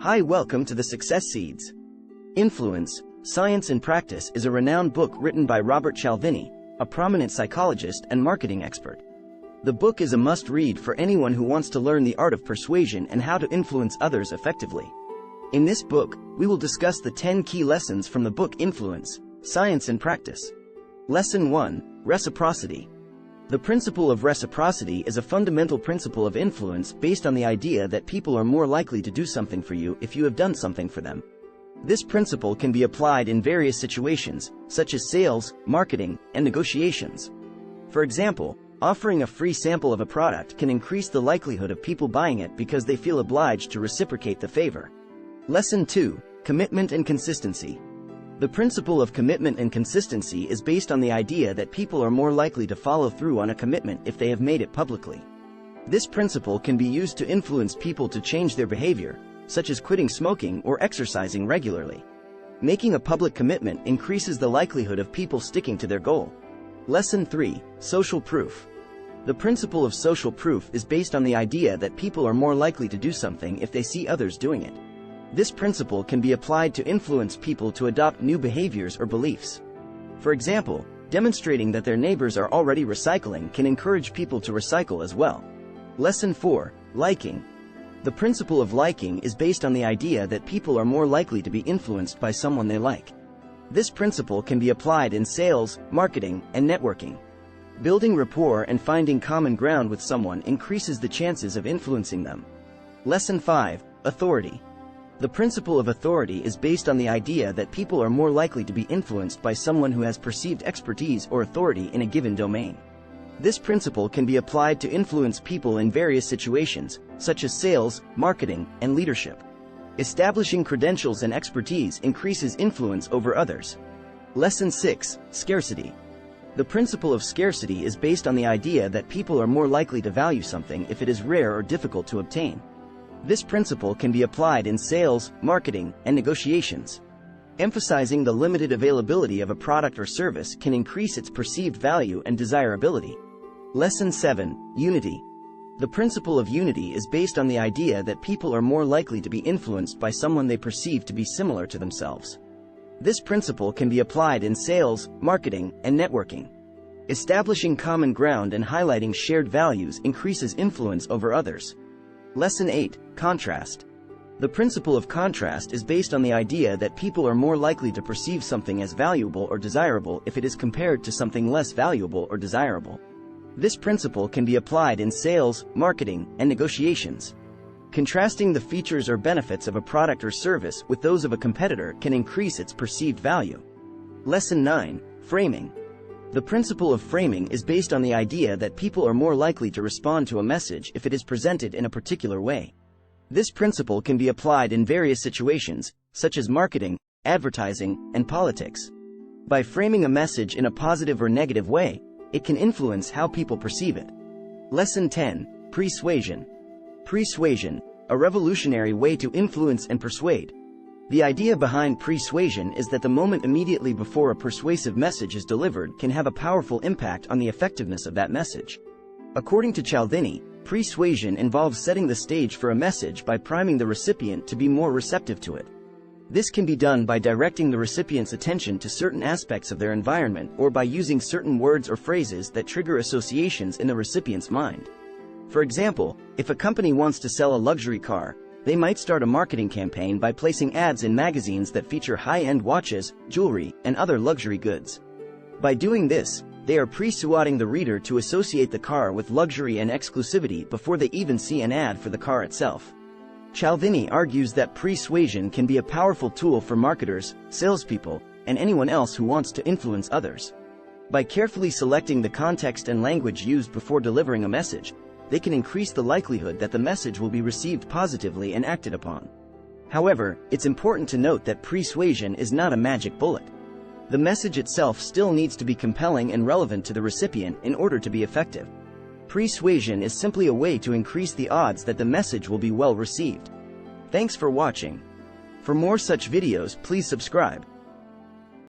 Hi, welcome to the Success Seeds. Influence, Science and Practice is a renowned book written by Robert Cialdini, a prominent psychologist and marketing expert. The book is a must-read for anyone who wants to learn the art of persuasion and how to influence others effectively. In this book, we will discuss the 10 key lessons from the book Influence, Science and Practice. Lesson 1, Reciprocity. The principle of reciprocity is a fundamental principle of influence based on the idea that people are more likely to do something for you if you have done something for them. This principle can be applied in various situations, such as sales, marketing, and negotiations. For example, offering a free sample of a product can increase the likelihood of people buying it because they feel obliged to reciprocate the favor. Lesson 2, Commitment and Consistency. The principle of commitment and consistency is based on the idea that people are more likely to follow through on a commitment if they have made it publicly. This principle can be used to influence people to change their behavior, such as quitting smoking or exercising regularly. Making a public commitment increases the likelihood of people sticking to their goal. Lesson 3, Social Proof. The principle of social proof is based on the idea that people are more likely to do something if they see others doing it. This principle can be applied to influence people to adopt new behaviors or beliefs. For example, demonstrating that their neighbors are already recycling can encourage people to recycle as well. Lesson 4, Liking. The principle of liking is based on the idea that people are more likely to be influenced by someone they like. This principle can be applied in sales, marketing, and networking. Building rapport and finding common ground with someone increases the chances of influencing them. Lesson 5, Authority. The principle of authority is based on the idea that people are more likely to be influenced by someone who has perceived expertise or authority in a given domain. This principle can be applied to influence people in various situations, such as sales, marketing, and leadership. Establishing credentials and expertise increases influence over others. Lesson 6, Scarcity. The principle of scarcity is based on the idea that people are more likely to value something if it is rare or difficult to obtain. This principle can be applied in sales, marketing, and negotiations. Emphasizing the limited availability of a product or service can increase its perceived value and desirability. Lesson 7, Unity. The principle of unity is based on the idea that people are more likely to be influenced by someone they perceive to be similar to themselves. This principle can be applied in sales, marketing, and networking. Establishing common ground and highlighting shared values increases influence over others. Lesson 8, Contrast. The principle of contrast is based on the idea that people are more likely to perceive something as valuable or desirable if it is compared to something less valuable or desirable. This principle can be applied in sales, marketing, and negotiations. Contrasting the features or benefits of a product or service with those of a competitor can increase its perceived value. Lesson 9, Framing. The principle of framing is based on the idea that people are more likely to respond to a message if it is presented in a particular way. This principle can be applied in various situations, such as marketing, advertising, and politics. By framing a message in a positive or negative way, it can influence how people perceive it. Lesson 10, Persuasion. Persuasion, a revolutionary way to influence and persuade. The idea behind persuasion is that the moment immediately before a persuasive message is delivered can have a powerful impact on the effectiveness of that message. According to Cialdini, persuasion involves setting the stage for a message by priming the recipient to be more receptive to it. This can be done by directing the recipient's attention to certain aspects of their environment or by using certain words or phrases that trigger associations in the recipient's mind. For example, if a company wants to sell a luxury car, they might start a marketing campaign by placing ads in magazines that feature high-end watches, jewelry, and other luxury goods. By doing this, they are persuading the reader to associate the car with luxury and exclusivity before they even see an ad for the car itself. Cialdini argues that persuasion can be a powerful tool for marketers, salespeople, and anyone else who wants to influence others. By carefully selecting the context and language used before delivering a message, they can increase the likelihood that the message will be received positively and acted upon. However, it's important to note that persuasion is not a magic bullet. The message itself still needs to be compelling and relevant to the recipient in order to be effective. Persuasion is simply a way to increase the odds that the message will be well received. Thanks for watching. For more such videos, please subscribe.